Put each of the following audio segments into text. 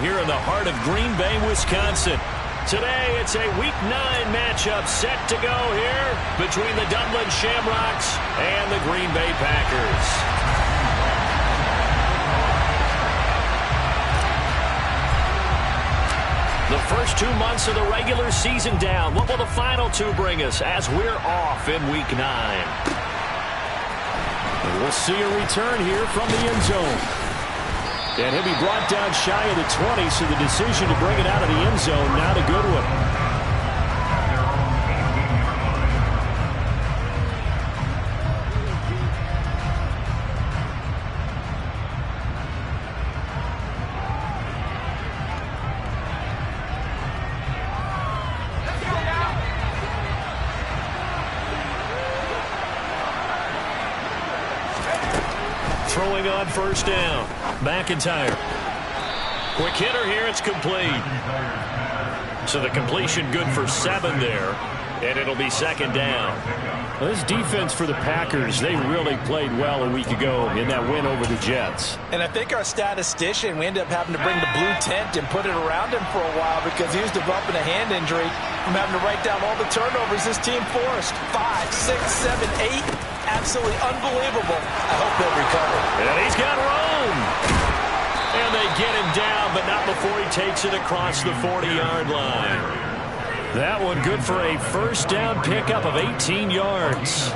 here in the heart of Green Bay, Wisconsin. Today, it's a Week 9 matchup set to go here between the Dublin Shamrocks and the Green Bay Packers. The first 2 months of the regular season down. What will the final 2 bring us as we're off in Week 9? And we'll see a return here from the end zone. And he'll be brought down shy of the 20, so the decision to bring it out of the end zone, not a good one. Throwing on first down. McIntyre. Quick hitter here. It's complete. So the completion good for 7 there. And it'll be second down. Well, this defense for the Packers, they really played well a week ago in that win over the Jets. And I think our statistician, we ended up having to bring the blue tent and put it around him for a while because he was developing a hand injury from having to write down all the turnovers this team forced. 5, 6, 7, 8. Absolutely unbelievable. I hope he'll recover. And he's got room. And they get him down, but not before he takes it across the 40-yard line. That one good for a first down pickup of 18 yards.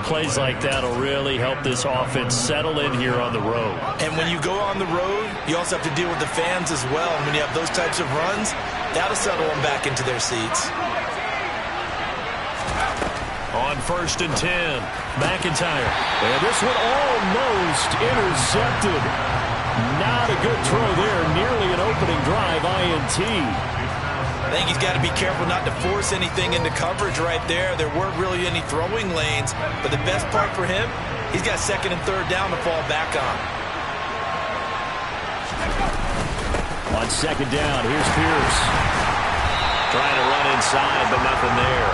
Plays like that will really help this offense settle in here on the road. And when you go on the road, you also have to deal with the fans as well. And when you have those types of runs, that'll settle them back into their seats. On first and 10, McIntyre. And this one almost intercepted. Not a good throw there. Nearly an opening drive, INT. I think he's got to be careful not to force anything into coverage right there. There weren't really any throwing lanes. But the best part for him, he's got second and third down to fall back on. On second down, here's Pierce. Trying to run inside, but nothing there.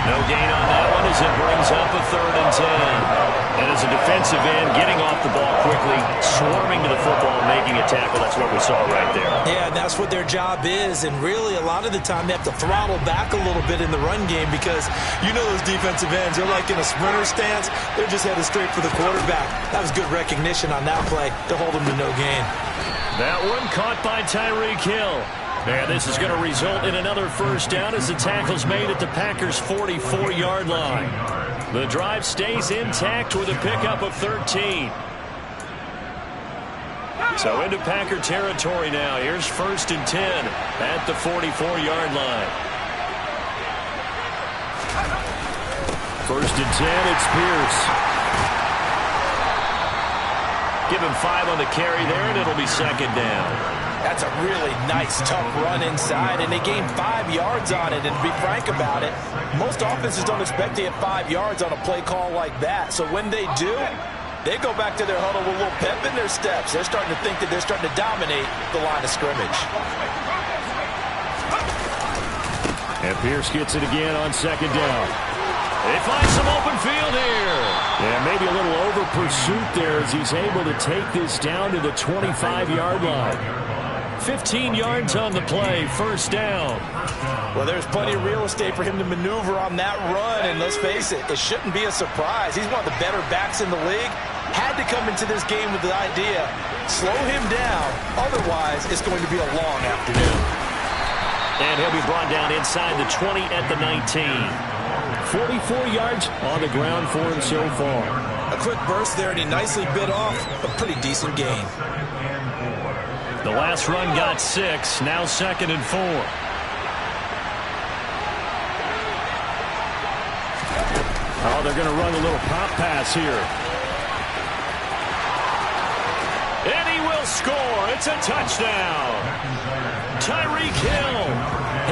No gain on that one as it brings up a third and 10. And as a defensive end, getting off the ball quickly, swarming to the football, making a tackle. That's what we saw right there. Yeah, that's what their job is. And really, a lot of the time, they have to throttle back a little bit in the run game because you know those defensive ends, they're like in a sprinter stance. They're just headed straight for the quarterback. That was good recognition on that play to hold them to no gain. That one caught by Tyreek Hill. And this is going to result in another first down as the tackle's made at the Packers' 44-yard line. The drive stays intact with a pickup of 13. So into Packer territory now. Here's first and 10 at the 44-yard line. First and 10, it's Pierce. Give him 5 on the carry there, and it'll be second down. That's a really nice, tough run inside, and they gained 5 yards on it. And to be frank about it, most offenses don't expect to get 5 yards on a play call like that. So when they do, they go back to their huddle with a little pep in their steps. They're starting to think that they're starting to dominate the line of scrimmage. And Pierce gets it again on second down. They find some open field here. Yeah, maybe a little over pursuit there as he's able to take this down to the 25-yard line. 15 yards on the play, first down. Well, there's plenty of real estate for him to maneuver on that run, and let's face it, it shouldn't be a surprise. He's one of the better backs in the league. Had to come into this game with the idea, slow him down, otherwise it's going to be a long afternoon. And he'll be brought down inside the 20 at the 19. 44 yards on the ground for him so far. A quick burst there, and he nicely bit off a pretty decent gain. The last run got 6, now second and 4. Oh, they're going to run a little pop pass here. And he will score. It's a touchdown. Tyreek Hill,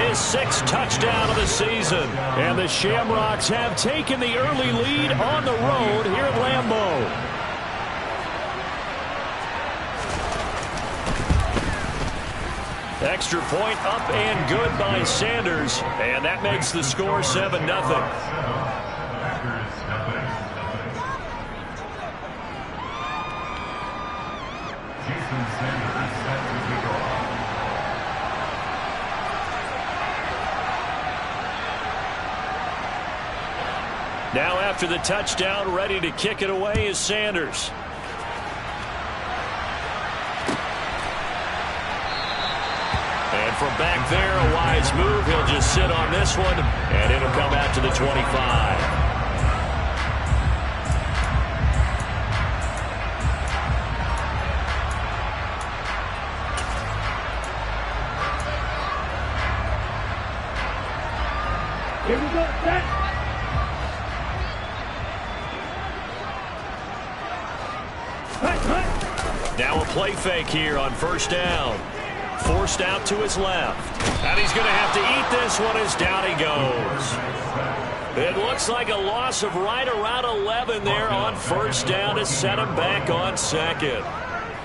his 6th touchdown of the season. And the Shamrocks have taken the early lead on the road here at Lambeau. Extra point up and good by Sanders. And that makes the score 7-0. Now after the touchdown, ready to kick it away is Sanders. And from back there, a wise move. He'll just sit on this one, and it'll come out to the 25. Here we go, set. Now a play fake here on first down. Forced out to his left. And he's going to have to eat this one as down he goes. It looks like a loss of right around 11 there on first down to set him back on second.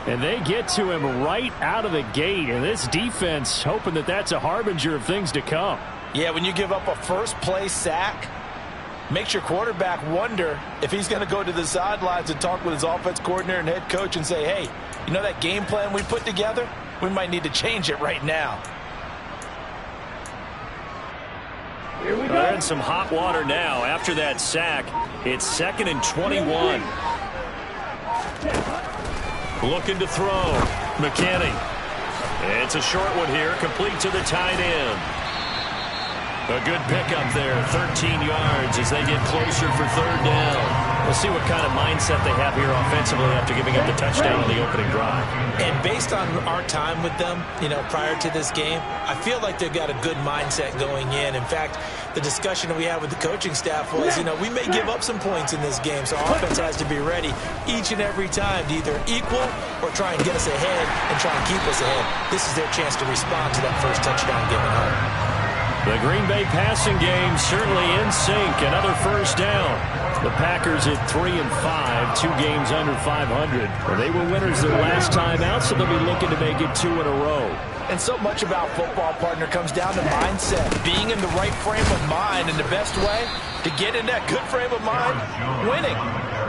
And they get to him right out of the gate. And this defense hoping that that's a harbinger of things to come. Yeah, when you give up a first-play sack, makes your quarterback wonder if he's going to go to the sidelines and talk with his offense coordinator and head coach and say, hey, you know that game plan we put together? We might need to change it right now. Here we go. They're in some hot water now. After that sack, it's 2nd and 21. Looking to throw. McKinney. It's a short one here, complete to the tight end. A good pickup there, 13 yards as they get closer for third down. We'll see what kind of mindset they have here offensively after giving up the touchdown on the opening drive. And based on our time with them, prior to this game, I feel like they've got a good mindset going in. In fact, the discussion that we had with the coaching staff was, we may give up some points in this game, so our offense has to be ready each and every time to either equal or try and get us ahead and try and keep us ahead. This is their chance to respond to that first touchdown given home. The Green Bay passing game certainly in sync. Another first down. The Packers at 3-5, 2 games under 500. They were winners their last time out, so they'll be looking to make it 2 in a row. And so much about football, partner, comes down to mindset. Being in the right frame of mind, and the best way to get in that good frame of mind, winning.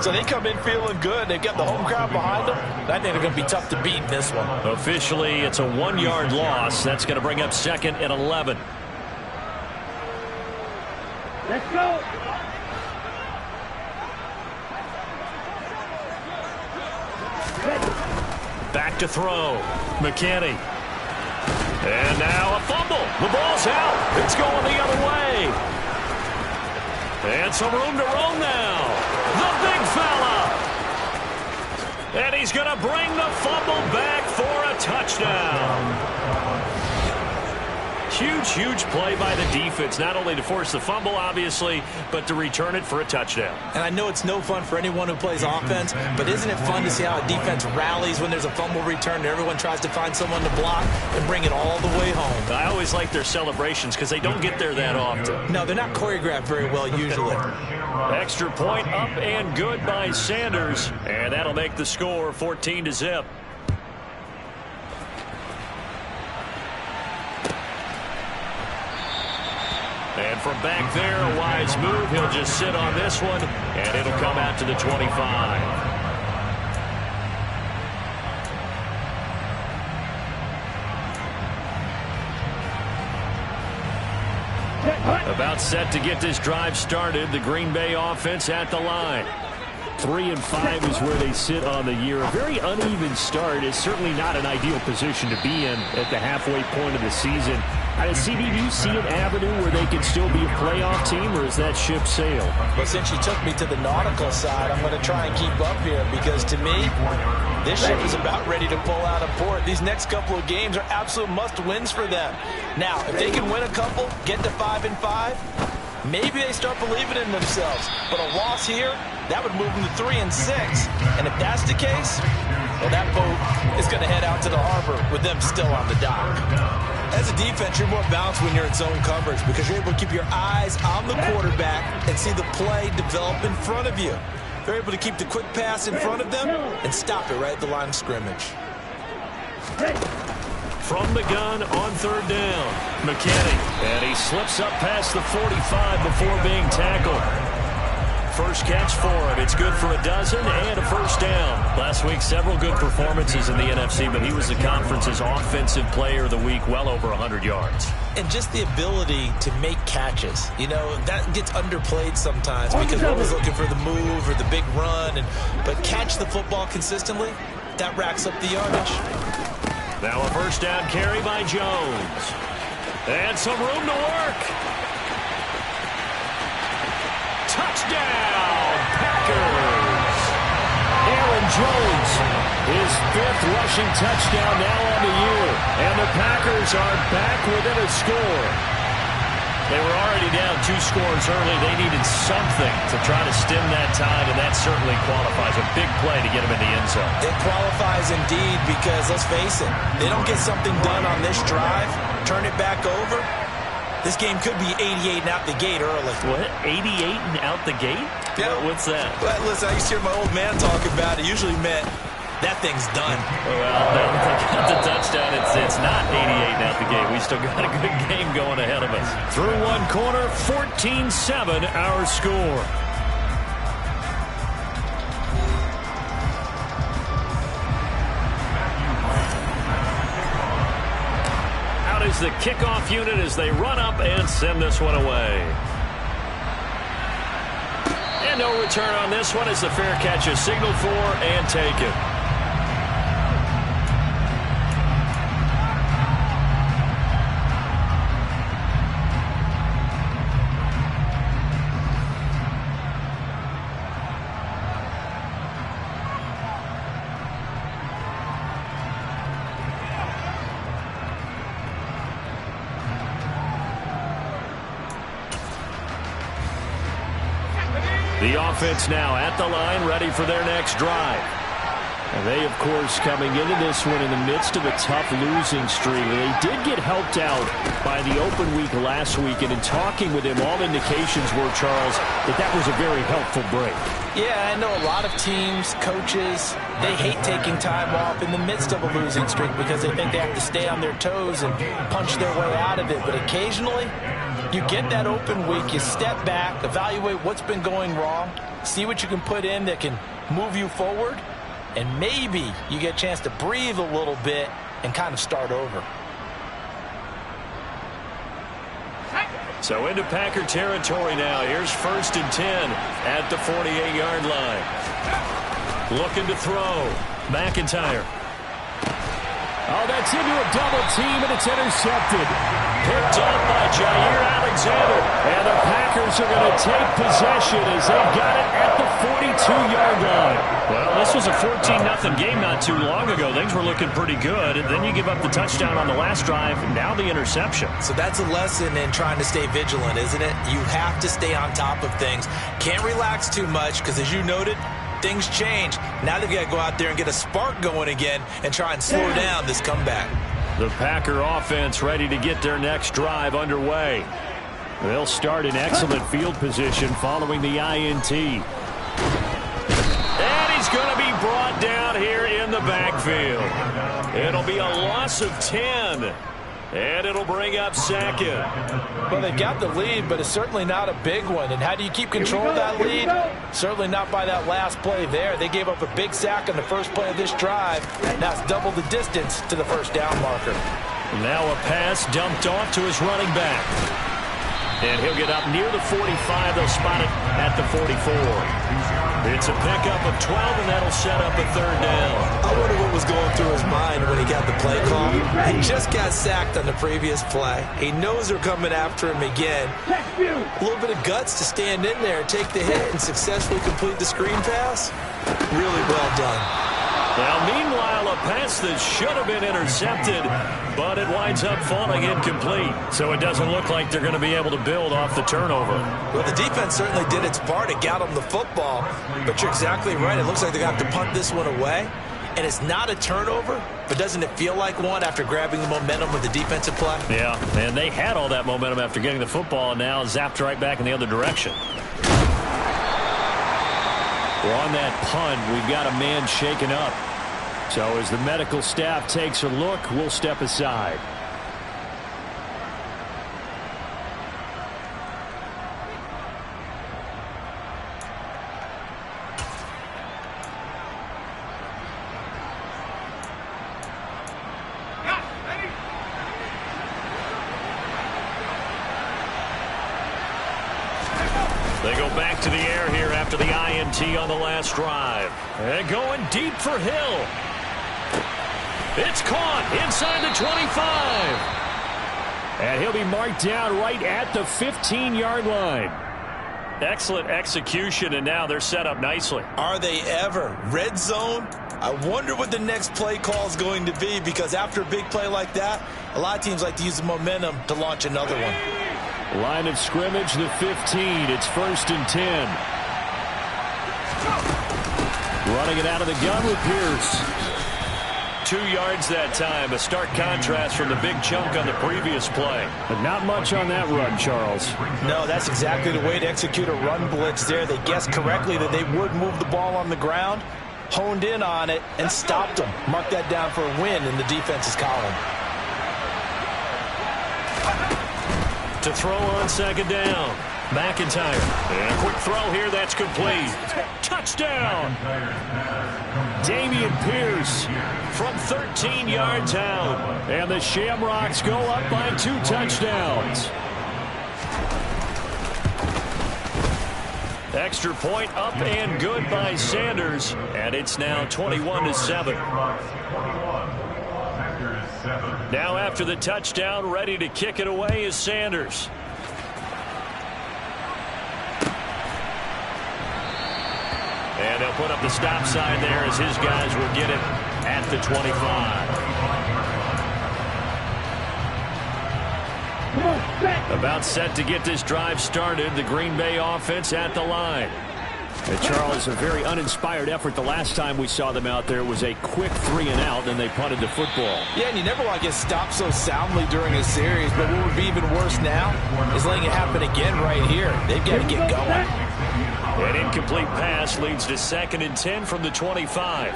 So they come in feeling good. They've got the home crowd behind them. I think they're going to be tough to beat in this one. Officially, it's a 1-yard loss. That's going to bring up 2nd and 11. Let's go. Back to throw. McKinney. And now a fumble. The ball's out. It's going the other way. And some room to roam now. The big fella. And he's going to bring the fumble back for a touchdown. Huge play by the defense, not only to force the fumble, obviously, but to return it for a touchdown. And I know it's no fun for anyone who plays offense, but isn't it fun to see how a defense rallies when there's a fumble return and everyone tries to find someone to block and bring it all the way home? I always like their celebrations because they don't get there that often. No, they're not choreographed very well usually. Extra point up and good by Sanders, and that'll make the score 14-0. And from back there, a wise move. He'll just sit on this one, and it'll come out to the 25. About set to get this drive started. The Green Bay offense at the line. 3-5 is where they sit on the year. A very uneven start is certainly not an ideal position to be in at the halfway point of the season. CD, do you see an avenue where they could still be a playoff team, or is that ship sailed? Well, since you took me to the nautical side, I'm going to try and keep up here because, to me, this ship is about ready to pull out of port. These next couple of games are absolute must-wins for them. Now, if they can win a couple, get to 5-5, maybe they start believing in themselves. But a loss here, that would move them to 3-6. And if that's the case, well, that boat is going to head out to the harbor with them still on the dock. As a defense, you're more balanced when you're in zone coverage because you're able to keep your eyes on the quarterback and see the play develop in front of you. They're able to keep the quick pass in front of them and stop it right at the line of scrimmage. From the gun on third down, McKinney. And he slips up past the 45 before being tackled. first catch for him. It's good for a dozen and a first down. Last week, several good performances in the NFC, but he was the conference's offensive player of the week, well over 100 yards. And just the ability to make catches. You know, that gets underplayed sometimes because we're always looking for the move or the big run. But catch the football consistently, that racks up the yardage. Now a first down carry by Jones. And some room to work. Touchdown, Packers. Aaron Jones, his 5th rushing touchdown now on the year. And the Packers are back within a score. They were already down 2 scores early. They needed something to try to stem that tide, and that certainly qualifies. A big play to get them in the end zone. It qualifies indeed because, let's face it, they don't get something done on this drive, turn it back over, this game could be 88 and out the gate early. What? 88 and out the gate? Yeah. What's that? Well, listen, I used to hear my old man talk about it. Usually meant that thing's done. Well, they got the touchdown. It's not 88 and out the gate. We still got a good game going ahead of us. Through one quarter, 14-7 our score. Is the kickoff unit as they run up and send this one away. And no return on this one as the fair catch is signaled for and taken. The offense now at the line, ready for their next drive. And they, of course, coming into this one in the midst of a tough losing streak. They did get helped out by the open week last week, and in talking with him, all indications were, Charles, that was a very helpful break. Yeah, I know a lot of teams, coaches, they hate taking time off in the midst of a losing streak because they think they have to stay on their toes and punch their way out of it. But occasionally, you get that open week, you step back, evaluate what's been going wrong, see what you can put in that can move you forward, and maybe you get a chance to breathe a little bit and kind of start over. So into Packer territory now. Here's 1st and 10 at the 48-yard line. Looking to throw. McIntyre. Oh, that's into a double team, and it's intercepted. Picked up by Jair Alexander. And the Packers are going to take possession as they've got it at the 42-yard line. Well, this was a 14-0 game not too long ago. Things were looking pretty good, and then you give up the touchdown on the last drive, now the interception. So that's a lesson in trying to stay vigilant, isn't it? You have to stay on top of things. Can't relax too much because, as you noted, things change. Now they've got to go out there and get a spark going again and try and slow down this comeback. The Packer offense ready to get their next drive underway. They'll start in excellent field position following the INT. And he's going to be brought down here in the backfield. It'll be a loss of 10. And it'll bring up 2nd. Well, they've got the lead, but it's certainly not a big one. And how do you keep control of that lead? Certainly not by that last play there. They gave up a big sack on the first play of this drive. Now it's double the distance to the first down marker. Now a pass dumped off to his running back. And he'll get up near the 45. They'll spot it at the 44. It's a pickup of 12, and that'll set up a 3rd down. I wonder what was going through his mind when he got the play call. He just got sacked on the previous play. He knows they're coming after him again. A little bit of guts to stand in there and take the hit and successfully complete the screen pass. Really well done. Now, meanwhile, a pass that should have been intercepted, but it winds up falling incomplete. So it doesn't look like they're going to be able to build off the turnover. Well, the defense certainly did its part. It got them the football. But you're exactly right. It looks like they're going to have to punt this one away. And it's not a turnover, but doesn't it feel like one after grabbing the momentum with the defensive play? Yeah, and they had all that momentum after getting the football, and now zapped right back in the other direction. We're on that punt. We've got a man shaken up. So as the medical staff takes a look, we'll step aside. They go back to the air here after the INT on the last drive. And going deep for Hill. It's caught inside the 25. And he'll be marked down right at the 15-yard line. Excellent execution, and now they're set up nicely. Are they ever? Red zone? I wonder what the next play call is going to be, because after a big play like that, a lot of teams like to use the momentum to launch another one. Line of scrimmage, the 15. It's 1st and 10. Running it out of the gun with Pierce. 2 yards that time. A stark contrast from the big chunk on the previous play. But not much on that run, Charles. No, that's exactly the way to execute a run blitz there. They guessed correctly that they would move the ball on the ground, honed in on it, and stopped them. Mark that down for a win in the defense's column. To throw on 2nd down. McIntyre. And a quick throw here. That's complete. Touchdown. Dameon Pierce from 13 yards out. And the Shamrocks go up by 2 touchdowns. Extra point up and good by Sanders. And it's now 21-7. Now after the touchdown, ready to kick it away is Sanders. And they'll put up the stop sign there as his guys will get it at the 25. About set to get this drive started. The Green Bay offense at the line. And Charles, a very uninspired effort the last time we saw them out there. It was a quick 3 and out, and they punted the football. Yeah, and you never want to get stopped so soundly during a series, but what would be even worse now is letting it happen again right here. They've got to get going. An incomplete pass leads to 2nd and 10 from the 25.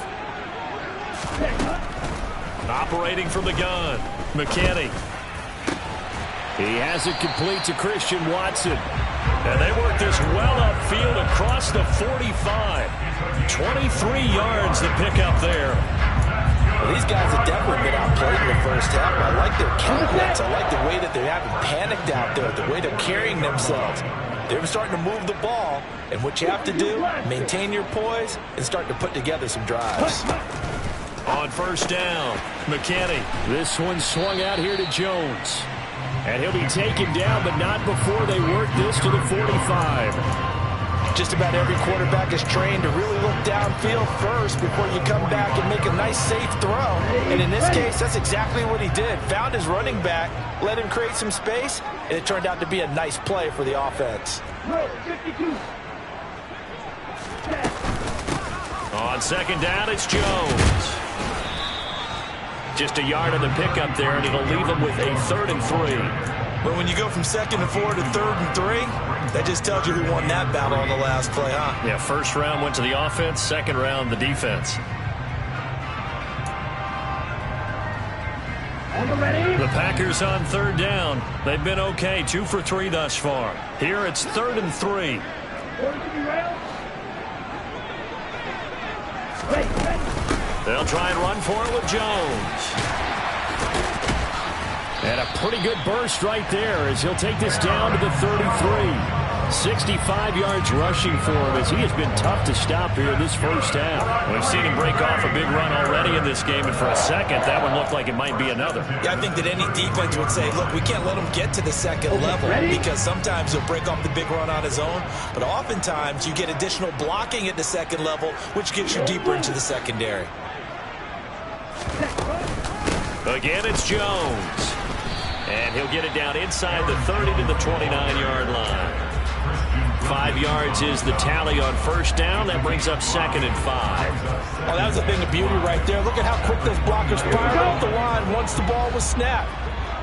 Operating from the gun, McKinney. He has it complete to Christian Watson. And they work this well upfield across the 45. 23 yards to pick up there. Well, these guys have definitely been outplayed in the first half. I like their confidence. I like the way that they haven't panicked out there, the way they're carrying themselves. They're starting to move the ball, and what you have to do, maintain your poise and start to put together some drives. On 1st down, McKinney. This one swung out here to Jones. And he'll be taken down, but not before they work this to the 45. Just about every quarterback is trained to really look downfield first before you come back and make a nice, safe throw. And in this case, that's exactly what he did. Found his running back, let him create some space, and it turned out to be a nice play for the offense. On 2nd down, it's Jones. Just a yard on the pickup there, and it'll leave them with a 3rd and 3. But when you go from 2nd and 4 to 3rd and 3, that just tells you who won that battle on the last play, huh? Yeah, 1st round went to the offense, 2nd round the defense. The Packers on 3rd down. They've been okay, 2 for 3 thus far. Here it's 3rd and 3. They'll try and run for it with Jones. And a pretty good burst right there as he'll take this down to the 33. 65 yards rushing for him as he has been tough to stop here in this first half. We've seen him break off a big run already in this game, and for a second, that one looked like it might be another. Yeah, I think that any defense would say, look, we can't let him get to the 2nd level because sometimes he'll break off the big run on his own, but oftentimes you get additional blocking at the 2nd level, which gets you deeper into the secondary. Again, it's Jones. And he'll get it down inside the 30 to the 29-yard line. 5 yards is the tally on 1st down. That brings up 2nd and 5. Oh, that was a thing of beauty right there. Look at how quick those blockers fired off the line once the ball was snapped.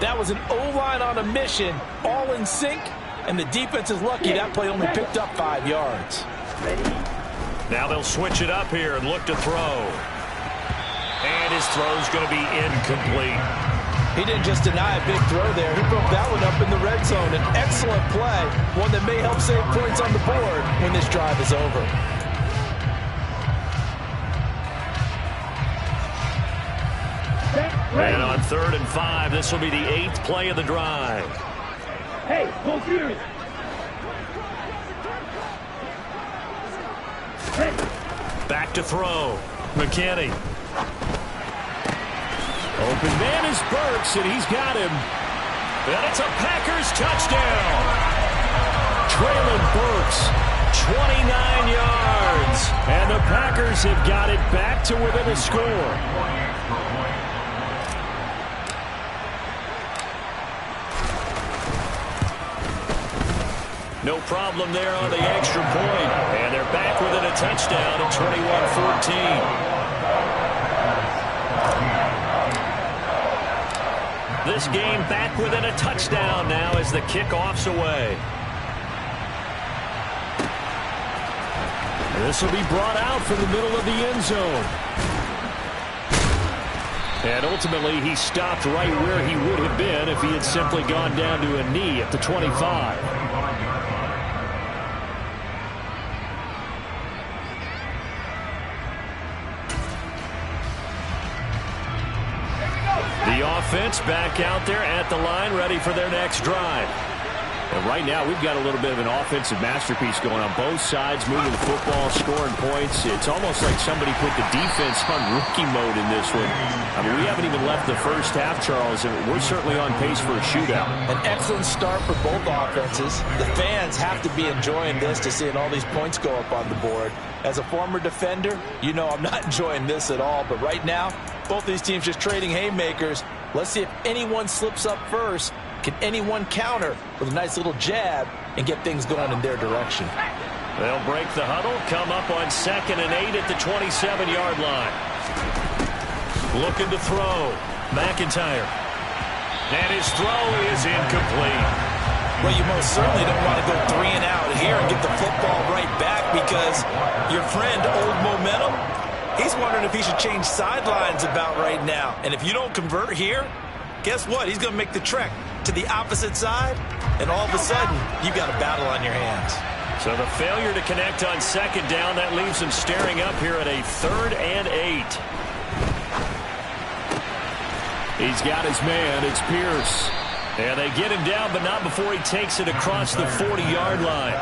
That was an O-line on a mission, all in sync, and the defense is lucky that play only picked up 5 yards. Now they'll switch it up here and look to throw. And his throw's going to be incomplete. He didn't just deny a big throw there. He broke that one up in the red zone. An excellent play, one that may help save points on the board when this drive is over. And on 3rd and 5, this will be the 8th play of the drive. Hey, go serious. Back to throw. McKinney. Open man is Burks, and he's got him. And it's a Packers touchdown. Traylon Burks, 29 yards. And the Packers have got it back to within a score. No problem there on the extra point. And they're back within a touchdown at 21-14. This game back within a touchdown now as the kickoff's away. This will be brought out from the middle of the end zone. And ultimately, he stopped right where he would have been if he had simply gone down to a knee at the 25. The offense back out there at the line, ready for their next drive. And right now, we've got a little bit of an offensive masterpiece going on both sides, moving the football, scoring points. It's almost like somebody put the defense on rookie mode in this one. I mean, we haven't even left the first half, Charles, and we're certainly on pace for a shootout. An excellent start for both offenses. The fans have to be enjoying this to seeing all these points go up on the board. As a former defender, you know I'm not enjoying this at all. But right now, both these teams just trading haymakers. Let's see if anyone slips up first. Can anyone counter with a nice little jab and get things going in their direction? They'll break the huddle, come up on 2nd and 8 at the 27-yard line. Looking to throw. McIntyre. And his throw is incomplete. Well, you most certainly don't want to go 3 and out here and get the football right back because your friend, Old Momentum, he's wondering if he should change sidelines about right now. And if you don't convert here, guess what? He's going to make the trek to the opposite side, and all of a sudden, you've got a battle on your hands. So the failure to connect on 2nd down, that leaves him staring up here at a 3rd and 8. He's got his man. It's Pierce. And they get him down, but not before he takes it across the 40-yard line.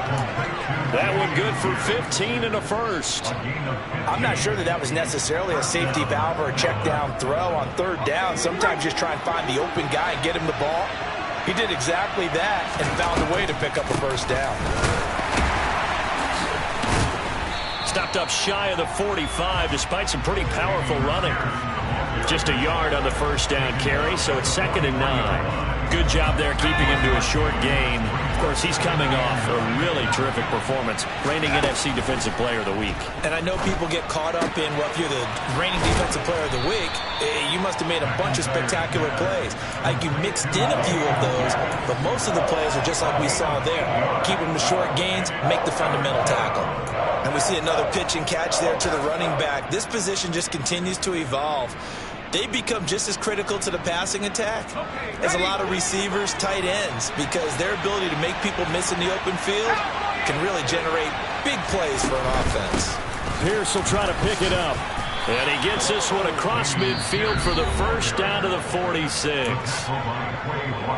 That one good for 15 and a first. I'm not sure that was necessarily a safety valve or a check down throw on 3rd down. Sometimes just try and find the open guy and get him the ball. He did exactly that and found a way to pick up a first down. Stopped up shy of the 45 despite some pretty powerful running. Just a yard on the first down carry, so it's 2nd and 9. Good job there keeping him to a short gain. Of course, he's coming off a really terrific performance, reigning NFC Defensive Player of the Week. And I know people get caught up in, well, if you're the reigning Defensive Player of the Week, you must have made a bunch of spectacular plays. Like you mixed in a few of those, but most of the plays are just like we saw there. Keep them to short gains, make the fundamental tackle. And we see another pitch and catch there to the running back. This position just continues to evolve. They become just as critical to the passing attack as a lot of receivers, tight ends, because their ability to make people miss in the open field can really generate big plays for an offense. Pierce will try to pick it up. And he gets this one across midfield for the first down to the 46.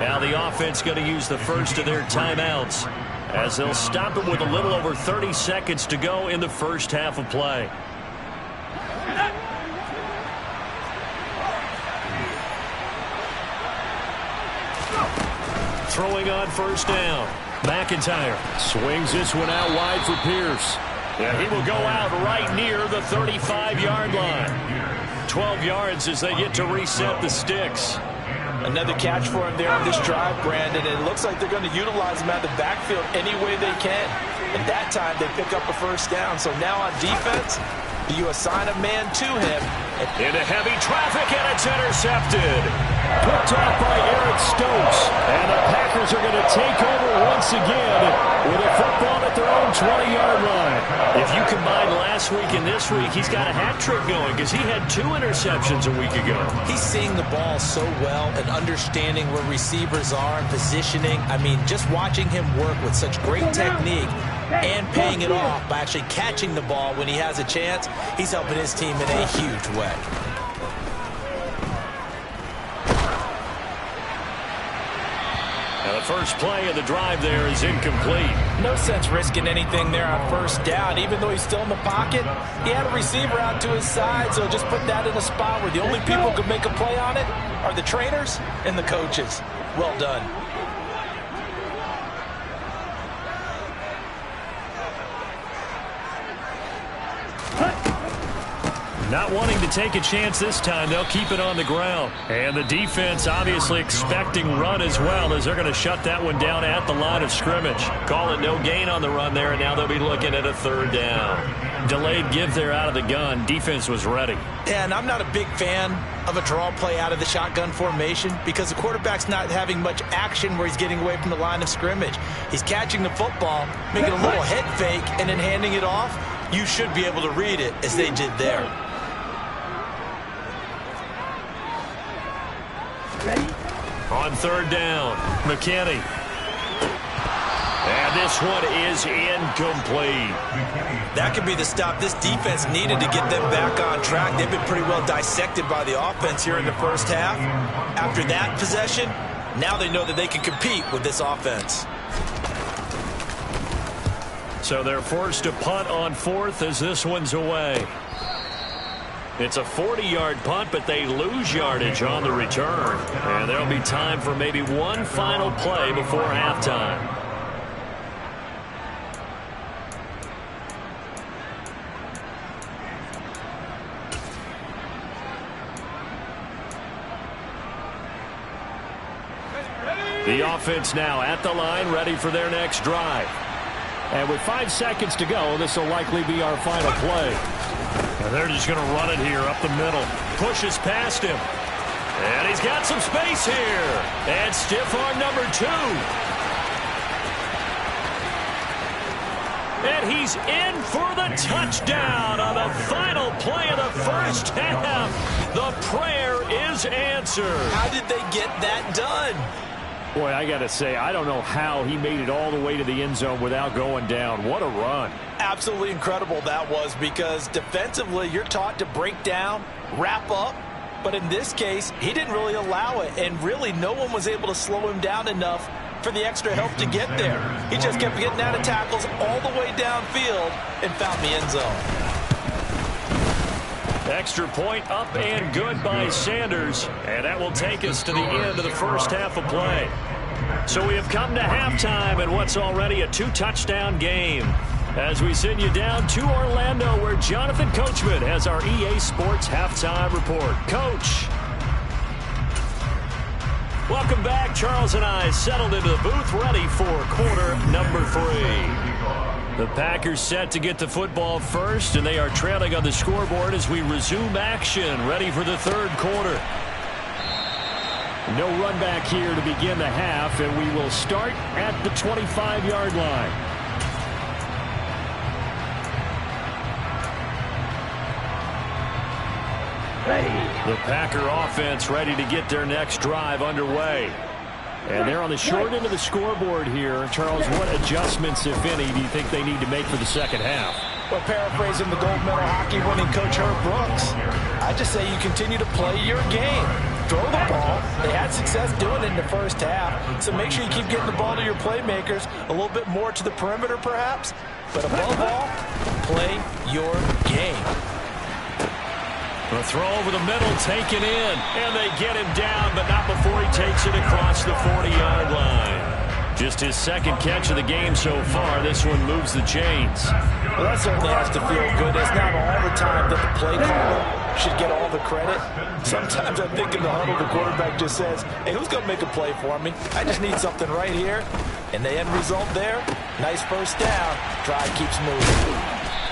Now the offense going to use the first of their timeouts as they'll stop it with a little over 30 seconds to go in the first half of play. Throwing on first down. McIntyre swings this one out wide for Pierce. Yeah, he will go out right near the 35-yard line. 12 yards as they get to reset the sticks. Another catch for him there on this drive, Brandon. And it looks like they're going to utilize him out of the backfield any way they can. And that time they pick up a first down. So now on defense, you assign a man to him. Into heavy traffic, and it's intercepted. Picked off by Eric Stokes. And the Packers are going to take over once again with a football at their own 20-yard line. If you combine last week and this week, he's got a hat trick going because he had 2 interceptions a week ago. He's seeing the ball so well and understanding where receivers are and positioning. I mean, just watching him work with such great technique and paying it off by actually catching the ball when he has a chance, he's helping his team in a huge way. Now the first play of the drive there is incomplete. No sense risking anything there on first down. Even though he's still in the pocket, he had a receiver out to his side, so just put that in a spot where the only people who could make a play on it are the trainers and the coaches. Well done. Not wanting to take a chance this time, they'll keep it on the ground. And the defense obviously expecting run as well, as they're going to shut that one down at the line of scrimmage. Call it no gain on the run there, and now they'll be looking at a third down. Delayed give there out of the gun. Defense was ready. Yeah, and I'm not a big fan of a draw play out of the shotgun formation because the quarterback's not having much action where he's getting away from the line of scrimmage. He's catching the football, making a little head fake, and then handing it off. You should be able to read it as they did there. On third down, McKinney. And this one is incomplete. That could be the stop this defense needed to get them back on track. They've been pretty well dissected by the offense here in the first half. After that possession, now they know that they can compete with this offense. So they're forced to punt on fourth as this one's away. It's a 40-yard punt, but they lose yardage on the return. And there'll be time for maybe one final play before halftime. The offense now at the line, ready for their next drive. And with 5 seconds to go, this will likely be our final play. And they're just going to run it here up the middle. Pushes past him. And he's got some space here. And stiff arm number 2. And he's in for the touchdown on the final play of the first half. The prayer is answered. How did they get that done? Boy, I got to say, I don't know how he made it all the way to the end zone without going down. What a run. Absolutely incredible that was, because defensively you're taught to break down, wrap up, but in this case he didn't really allow it, and really no one was able to slow him down enough for the extra help to get there. He just kept getting out of tackles all the way downfield and found the end zone. Extra point up and good by Sanders, and that will take us to the end of the first half of play. So we have come to halftime in what's already a 2-touchdown game, as we send you down to Orlando, where Jonathan Coachman has our EA Sports halftime report. Coach. Welcome back. Charles and I settled into the booth, ready for quarter number 3. The Packers set to get the football first, and they are trailing on the scoreboard as we resume action, ready for the third quarter. No run back here to begin the half, and we will start at the 25-yard line. The Packer offense ready to get their next drive underway. And they're on the short end of the scoreboard here. Charles, what adjustments, if any, do you think they need to make for the second half? Well, paraphrasing the gold medal hockey winning coach Herb Brooks, I just say you continue to play your game. Throw the ball. They had success doing it in the first half, so make sure you keep getting the ball to your playmakers, a little bit more to the perimeter perhaps, but above all, play your game. The throw over the middle, taken in, and they get him down, but not before he takes it across the 40-yard line. Just his second catch of the game so far. This one moves the chains. Well, that certainly has to feel good. It's not all the time that the play caller should get all the credit. Sometimes I think in the huddle, the quarterback just says, hey, who's going to make a play for me? I just need something right here. And the end result there, nice first down. Drive keeps moving.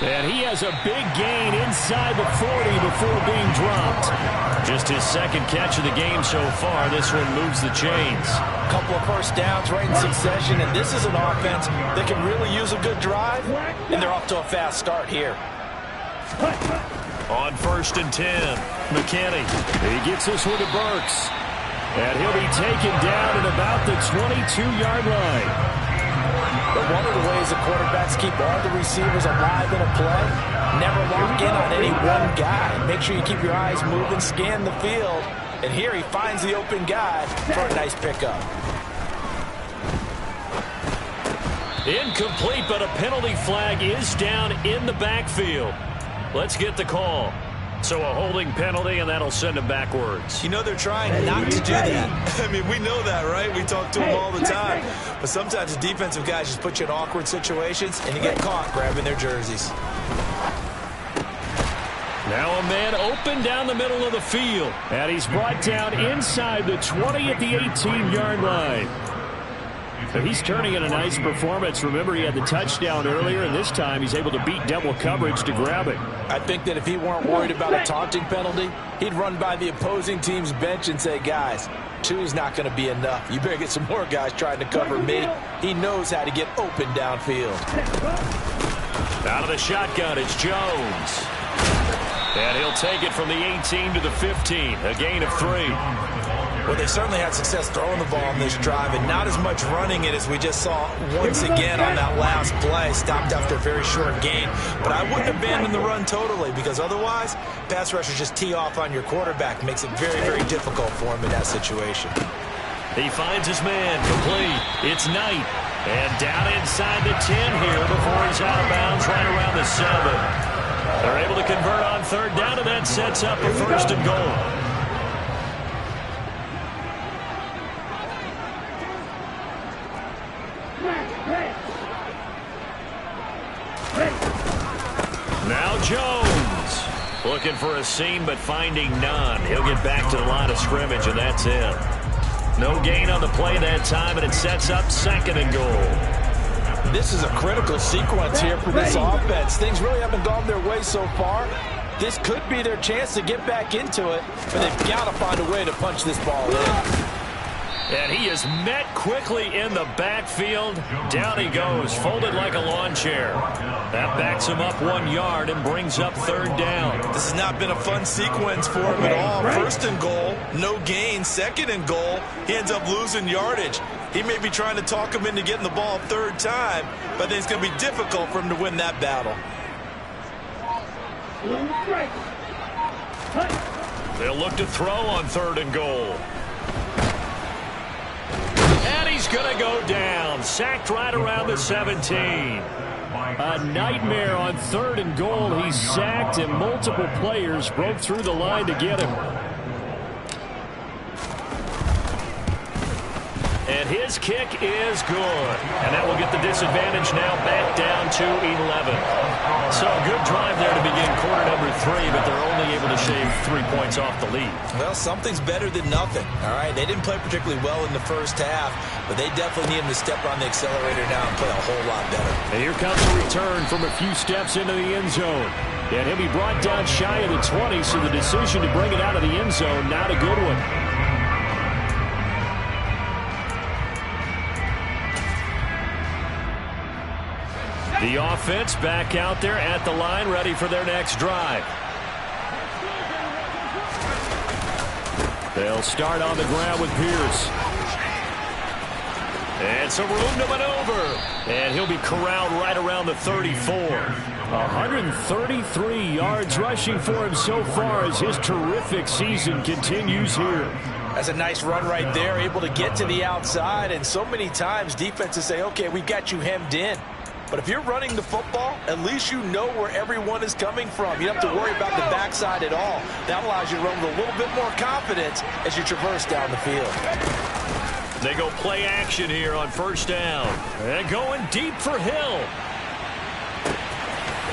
And he has a big gain inside the 40 before being dropped. Just his second catch of the game so far. This one moves the chains. A couple of first downs right in succession, and this is an offense that can really use a good drive, and they're off to a fast start here. On 1st and 10, McKinney. He gets this one to Burks. And he'll be taken down at about the 22-yard line. But one of the ways the quarterbacks keep all the receivers alive in a play, never lock in on any one guy. Make sure you keep your eyes moving, scan the field. And here he finds the open guy for a nice pickup. Incomplete, but a penalty flag is down in the backfield. Let's get the call. So a holding penalty, and that'll send him backwards. You know they're trying not to do that. I mean, we know that, right? We talk to them all the time. But sometimes the defensive guys just put you in awkward situations, and you get caught grabbing their jerseys. Now a man open down the middle of the field. And he's brought down inside the 20 at the 18-yard line. So he's turning in a nice performance. Remember, he had the touchdown earlier, and this time he's able to beat double coverage to grab it. I think that if he weren't worried about a taunting penalty, he'd run by the opposing team's bench and say, guys, two's not going to be enough. You better get some more guys trying to cover me. He knows how to get open downfield. Out of the shotgun, it's Jones. And he'll take it from the 18 to the 15, a gain of 3. Well, they certainly had success throwing the ball on this drive, and not as much running it as we just saw once again on that last play. Stopped after a very short gain. But I wouldn't abandon the run totally, because otherwise, pass rushers just tee off on your quarterback. Makes it very, very difficult for him in that situation. He finds his man complete. It's Knight. And down inside the 10 here before he's out of bounds right around the 7. They're able to convert on third down, and that sets up a first and goal. Now Jones looking for a seam but finding none. He'll get back to the line of scrimmage, and that's it. No gain on the play that time, and it sets up second and goal. This is a critical sequence here for this offense. Things really haven't gone their way so far. This could be their chance to get back into it, but they've got to find a way to punch this ball in. And he is met quickly in the backfield. Down he goes, folded like a lawn chair. That backs him up 1 yard and brings up third down. This has not been a fun sequence for him at all. First and goal, no gain. Second and goal, he ends up losing yardage. He may be trying to talk him into getting the ball third time, but I think it's going to be difficult for him to win that battle. They'll look to throw on third and goal. And he's going to go down. Sacked right around the 17. A nightmare on third and goal. He's sacked, and multiple players broke through the line to get him. And his kick is good. And that will get the disadvantage now back down to 11. So a good drive there to begin quarter number 3, but they're only able to shave 3 points off the lead. Well, something's better than nothing, all right? They didn't play particularly well in the first half, but they definitely need him to step on the accelerator now and play a whole lot better. And here comes a return from a few steps into the end zone. And he'll be brought down shy of the 20, so the decision to bring it out of the end zone, not a good one. The offense back out there at the line, ready for their next drive. They'll start on the ground with Pierce. And some room to maneuver. And he'll be corralled right around the 34. 133 yards rushing for him so far as his terrific season continues here. That's a nice run right there, able to get to the outside. And so many times defenses say, okay, we've got you hemmed in. But if you're running the football, at least you know where everyone is coming from. You don't have to worry about the backside at all. That allows you to run with a little bit more confidence as you traverse down the field. They go play action here on first down. And going deep for Hill.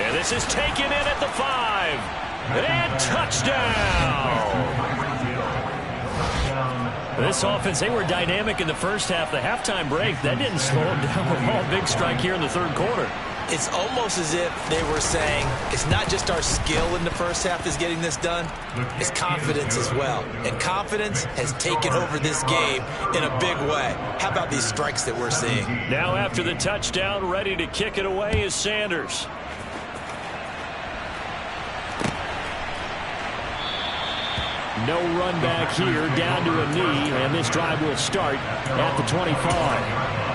And this is taken in at the 5. And touchdown. This offense, they were dynamic in the first half. The halftime break, that didn't slow them down at all. Big strike here in the third quarter. It's almost as if they were saying, it's not just our skill in the first half that's getting this done, it's confidence as well. And confidence has taken over this game in a big way. How about these strikes that we're seeing? Now after the touchdown, ready to kick it away is Sanders. No run back here, down to a knee, and this drive will start at the 25.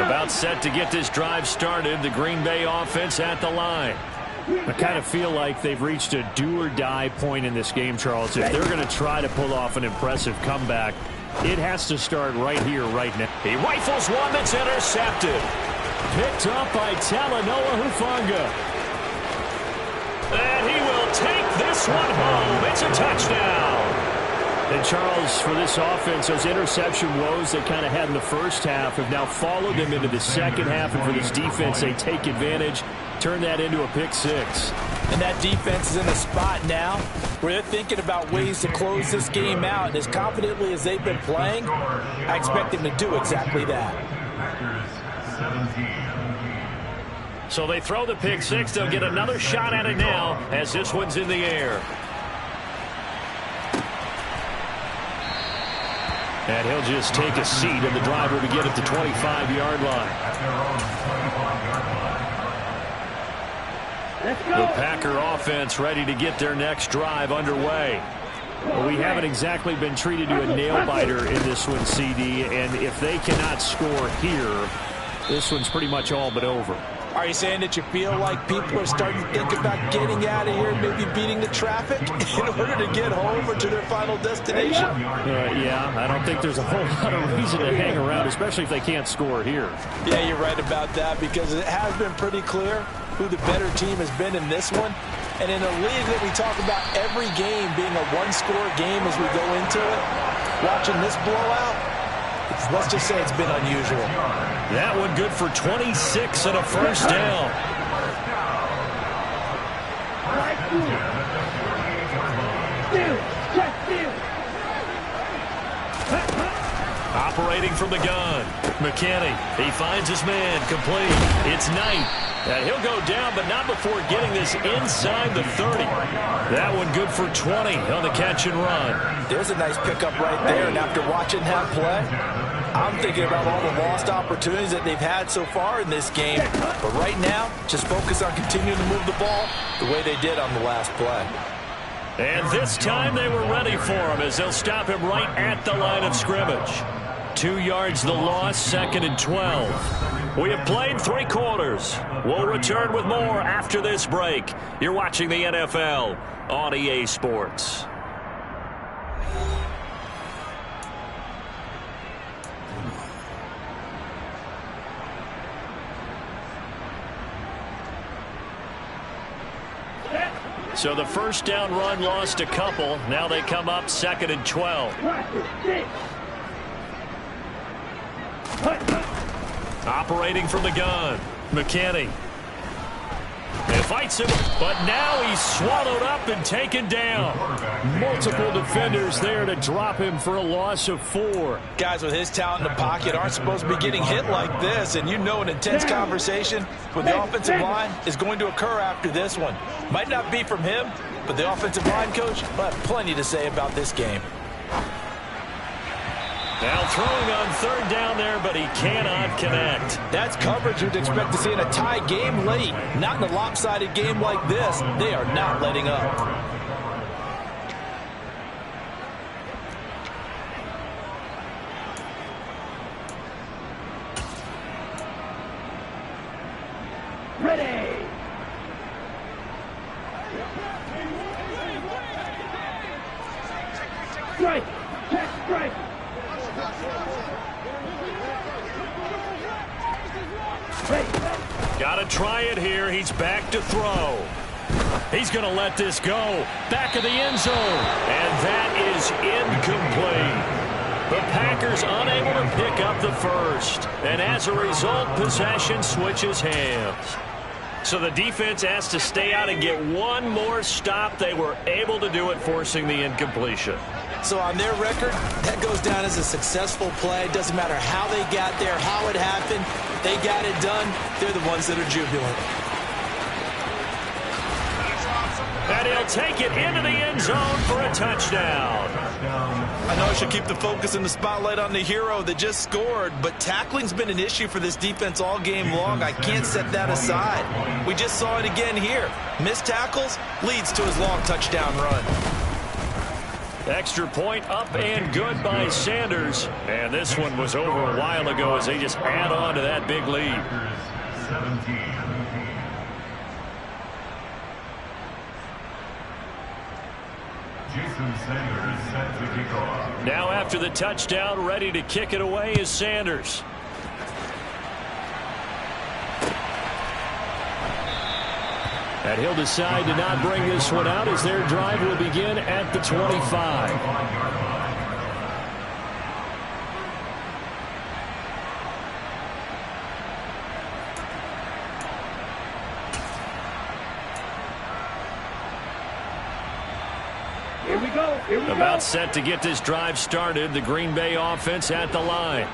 About set to get this drive started, the Green Bay offense at the line. I kind of feel like they've reached a do-or-die point in this game, Charles. If they're going to try to pull off an impressive comeback, it has to start right here, right now. He rifles one that's intercepted. Picked up by Talanoa Hufanga. And he will take this one home. It's a touchdown. And, Charles, for this offense, those interception woes they kind of had in the first half have now followed them into the second half. And for this defense, they take advantage, turn that into a pick six. And that defense is in a spot now where they're thinking about ways to close this game out. And as confidently as they've been playing, I expect them to do exactly that. So they throw the pick six. They'll get another shot at it now as this one's in the air. And he'll just take a seat, and the driver to get at the 25-yard line. The Packer offense ready to get their next drive underway. Well, we haven't exactly been treated to a nail-biter in this one, CD, and if they cannot score here, this one's pretty much all but over. Are you saying that you feel like people are starting to think about getting out of here, maybe beating the traffic in order to get home or to their final destination? Yeah, I don't think there's a whole lot of reason to hang around, especially if they can't score here. Yeah, you're right about that, because it has been pretty clear who the better team has been in this one. And in a league that we talk about every game being a one-score game as we go into it, watching this blowout, let's just say it's been unusual. That one good for 26 and a first down. Operating from the gun, McKinney. He finds his man, complete. It's Knight. And he'll go down, but not before getting this inside the 30. That one good for 20 on the catch and run. There's a nice pickup right there, and after watching that play, I'm thinking about all the lost opportunities that they've had so far in this game. But right now, just focus on continuing to move the ball the way they did on the last play. And this time they were ready for him as they'll stop him right at the line of scrimmage. 2 yards the loss, 2nd and 12. We have played 3 quarters. We'll return with more after this break. You're watching the NFL on EA Sports. So the first down run lost a couple. Now they come up 2nd and 12. Operating from the gun, McKinney. And fights him, but now he's swallowed up and taken down. Multiple defenders there to drop him for a loss of 4. Guys with his talent in the pocket aren't supposed to be getting hit like this, and you know an intense conversation with the offensive line is going to occur after this one. Might not be from him, but the offensive line coach will have plenty to say about this game. Now throwing on 3rd down there, but he cannot connect. That's coverage you'd expect to see in a tie game late. Not in a lopsided game like this. They are not letting up. Ready. Strike. Check strike. Got to try it here. He's back to throw. He's going to let this go. Back of the end zone. And that is incomplete. The Packers unable to pick up the first. And as a result, possession switches hands. So the defense has to stay out and get one more stop. They were able to do it, forcing the incompletion. So on their record, that goes down as a successful play. Doesn't matter how they got there, how it happened. They got it done. They're the ones that are jubilant. And he'll take it into the end zone for a touchdown. I know I should keep the focus and the spotlight on the hero that just scored, but tackling's been an issue for this defense all game long. I can't set that aside. We just saw it again here. Missed tackles leads to his long touchdown run. Extra point up and good by Sanders. And this one was over a while ago as they just add on to that big lead. Now after the touchdown, ready to kick it away is Sanders. And he'll decide to not bring this one out as their drive will begin at the 25. Here we go. Here we About go. set to get this drive started. The Green Bay offense at the line.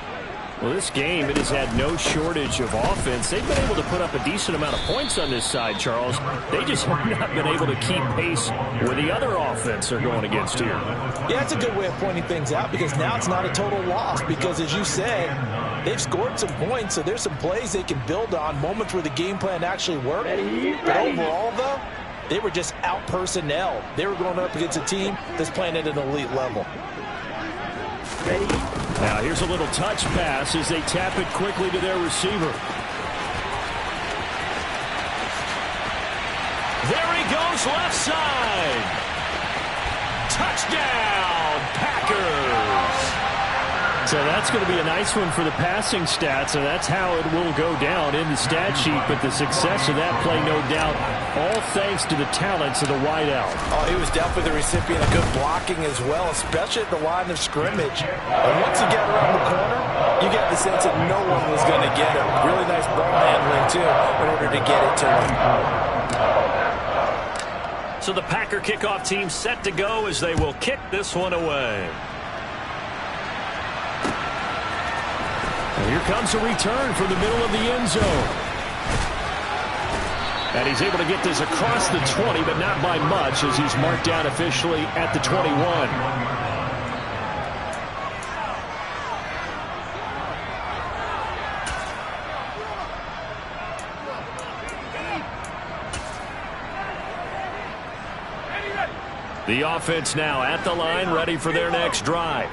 Well, this game, it has had no shortage of offense. They've been able to put up a decent amount of points on this side, Charles. They just have not been able to keep pace with the other offense they're going against here. Yeah, it's a good way of pointing things out because now it's not a total loss because, as you said, they've scored some points, so there's some plays they can build on, moments where the game plan actually worked. But overall, though, they were just out-personnel. They were going up against a team that's playing at an elite level. Ready. Now here's a little touch pass as they tap it quickly to their receiver. There he goes, left side. Touchdown, Packers. So that's going to be a nice one for the passing stats, and that's how it will go down in the stat sheet. But the success of that play, no doubt, all thanks to the talents of the wideout. Oh, he was definitely the recipient of good blocking as well, especially at the line of scrimmage. And once he got around the corner, you got the sense that no one was going to get him. Really nice ball handling, too, in order to get it to him. So the Packer kickoff team set to go as they will kick this one away. And here comes a return from the middle of the end zone. And he's able to get this across the 20, but not by much as he's marked down officially at the 21. The offense now at the line, ready for their next drive.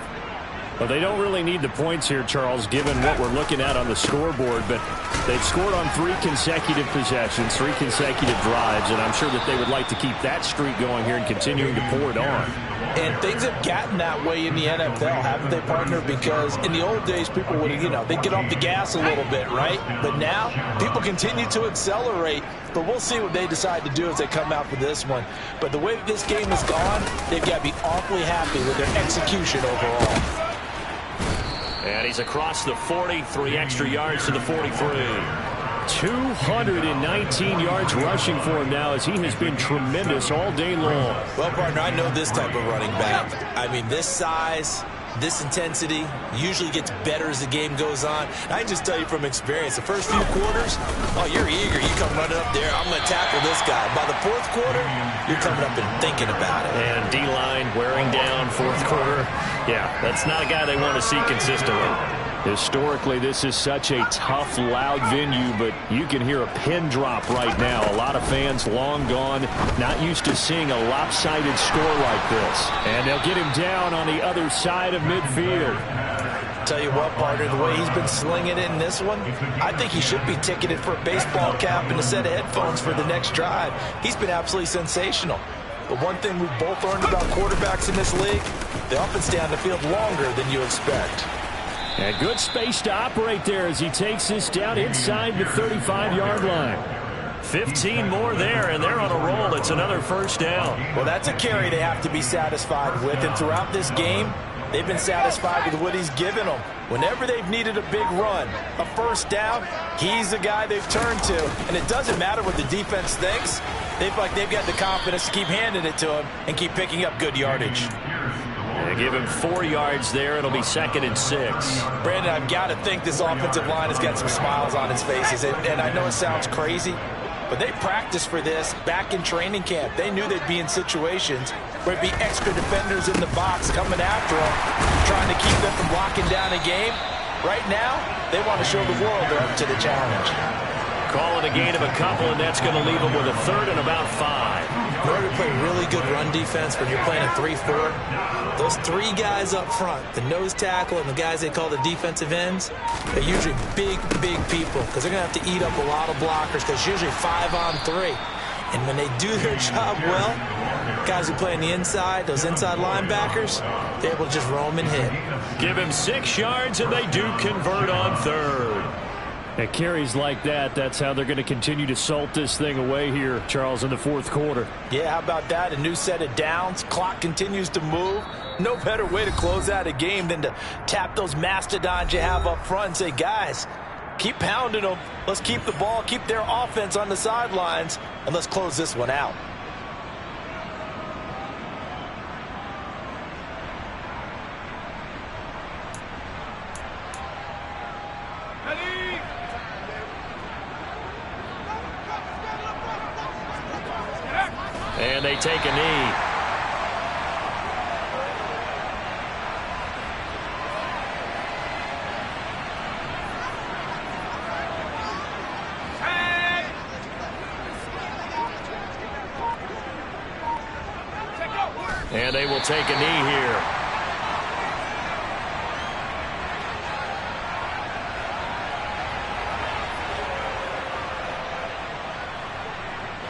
Well, they don't really need the points here, Charles, given what we're looking at on the scoreboard, but they've scored on 3 consecutive possessions, 3 consecutive drives, and I'm sure that they would like to keep that streak going here and continuing to pour it on. And things have gotten that way in the NFL, haven't they, partner? Because in the old days, people would, they'd get off the gas a little bit, right? But now, people continue to accelerate, but we'll see what they decide to do as they come out for this one. But the way that this game has gone, they've got to be awfully happy with their execution overall. And he's across the 40, 3 extra yards to the 43. 219 yards rushing for him now as he has been tremendous all day long. Well, partner, I know this type of running back. I mean, this size, this intensity usually gets better as the game goes on. I can just tell you from experience, the first few quarters, oh, you're eager. You come running up there, I'm going to tackle this guy. By the 4th quarter, you're coming up and thinking about it. And D-line wearing down 4th quarter. Yeah, that's not a guy they want to see consistently. Historically, this is such a tough, loud venue, but you can hear a pin drop right now. A lot of fans long gone, not used to seeing a lopsided score like this. And they'll get him down on the other side of midfield. Tell you what, partner, the way he's been slinging it in this one, I think he should be ticketed for a baseball cap and a set of headphones for the next drive. He's been absolutely sensational. But one thing we've both learned about quarterbacks in this league, they often stay on the field longer than you expect. And good space to operate there as he takes this down inside the 35-yard line. 15 more there, and they're on a roll. It's another first down. Well, that's a carry they have to be satisfied with. And throughout this game, they've been satisfied with what he's given them. Whenever they've needed a big run, a first down, he's the guy they've turned to. And it doesn't matter what the defense thinks. They feel like they've got the confidence to keep handing it to him and keep picking up good yardage. They give him 4 yards there. It'll be 2nd and 6. Brandon, I've got to think this offensive line has got some smiles on its faces. And I know it sounds crazy, but they practiced for this back in training camp. They knew they'd be in situations where there'd be extra defenders in the box coming after them, trying to keep them from locking down a game. Right now, they want to show the world they're up to the challenge. Calling a gain of a couple, and that's going to leave them with a 3rd and about 5. In order to play really good run defense when you're playing a 3-4, those 3 guys up front, the nose tackle and the guys they call the defensive ends, they're usually big, big people because they're going to have to eat up a lot of blockers because it's usually 5 on 3. And when they do their job well, guys who play on the inside, those inside linebackers, they're able to just roam and hit. Give him 6 yards, and they do convert on third. And carries like that, that's how they're going to continue to salt this thing away here, Charles, in the fourth quarter. Yeah, how about that? A new set of downs. Clock continues to move. No better way to close out a game than to tap those mastodons you have up front and say, guys, keep pounding them. Let's keep the ball, keep their offense on the sidelines, and let's close this one out. And they take a knee. And they will take a knee here.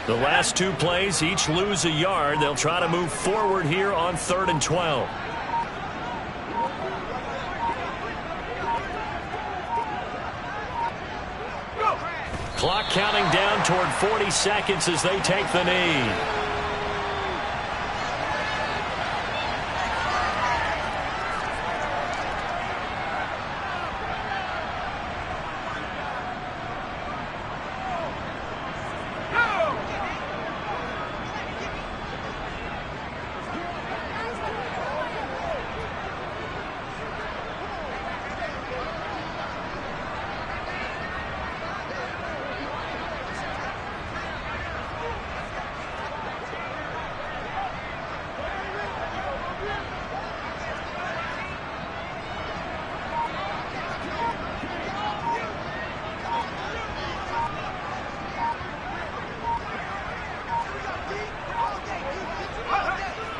The last 2 plays, each lose a yard. They'll try to move forward here on 3rd and 12. Clock counting down toward 40 seconds as they take the knee.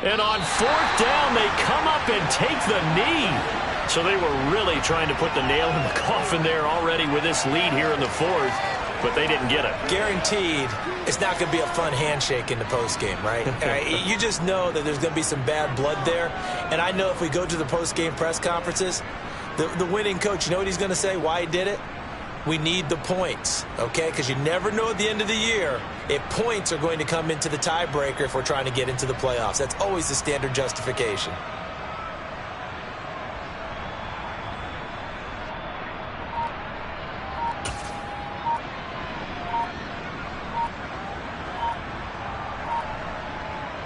And on 4th down, they come up and take the knee. So they were really trying to put the nail in the coffin there already with this lead here in the 4th, but they didn't get it. Guaranteed, it's not going to be a fun handshake in the postgame, right? You just know that there's going to be some bad blood there. And I know if we go to the postgame press conferences, the winning coach, you know what he's going to say, why he did it? We need the points, okay? Because you never know at the end of the year if points are going to come into the tiebreaker if we're trying to get into the playoffs. That's always the standard justification.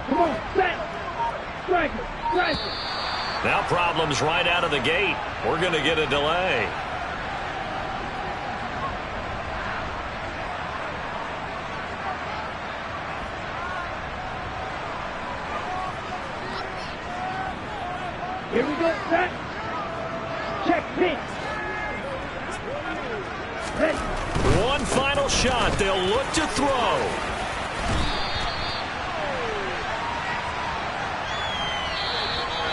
Come on, set. Strike it, strike it. Now problems right out of the gate. We're going to get a delay. Here we go, set. Check pitch. Ready. One final shot. They'll look to throw.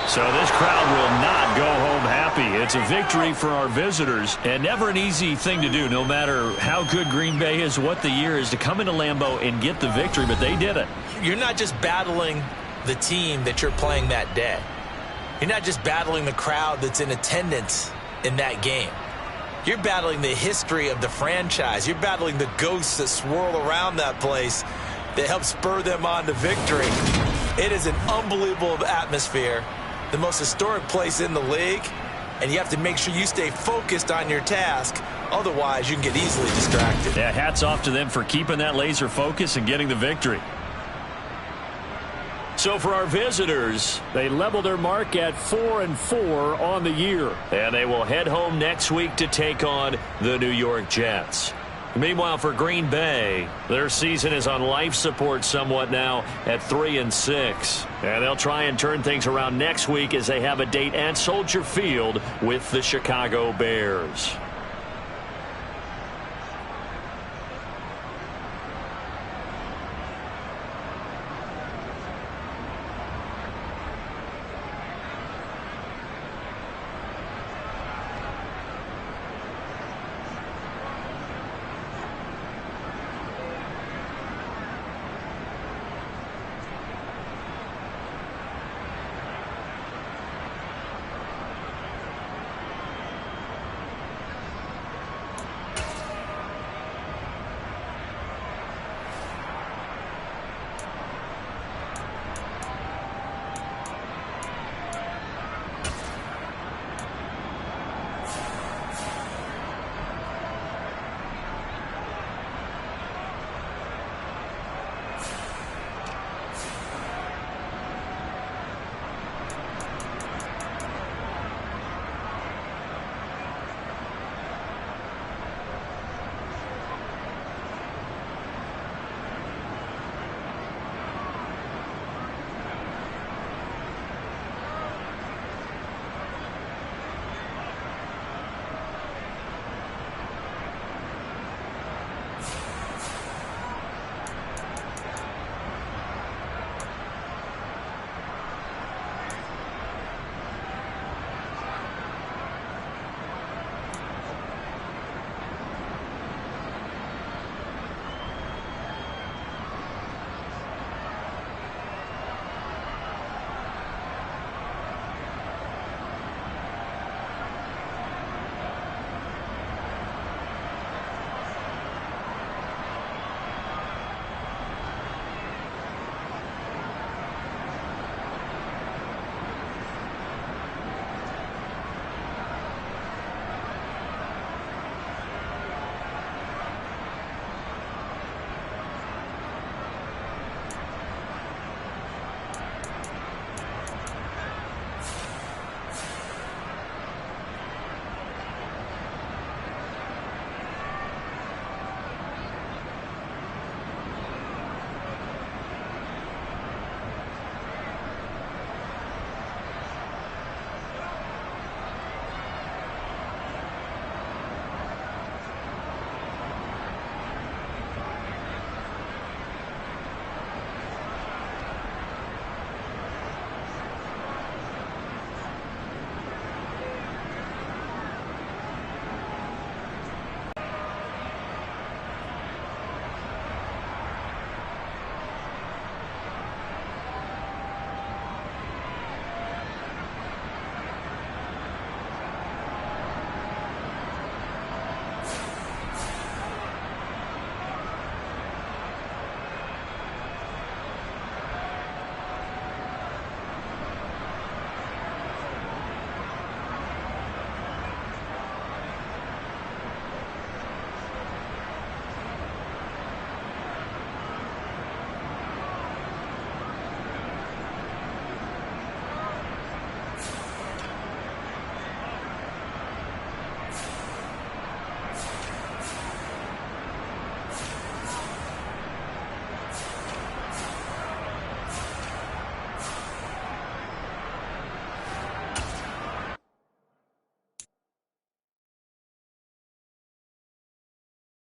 So this crowd will not go home happy. It's a victory for our visitors, and never an easy thing to do, no matter how good Green Bay is, what the year is, to come into Lambeau and get the victory, but they did it. You're not just battling the team that you're playing that day. You're not just battling the crowd that's in attendance in that game. You're battling the history of the franchise. You're battling the ghosts that swirl around that place that help spur them on to victory. It is an unbelievable atmosphere, the most historic place in the league, and you have to make sure you stay focused on your task. Otherwise, you can get easily distracted. Yeah, hats off to them for keeping that laser focus and getting the victory. So for our visitors, they level their mark at 4-4 on the year. And they will head home next week to take on the New York Jets. Meanwhile, for Green Bay, their season is on life support somewhat now at 3-6. And they'll try and turn things around next week as they have a date at Soldier Field with the Chicago Bears.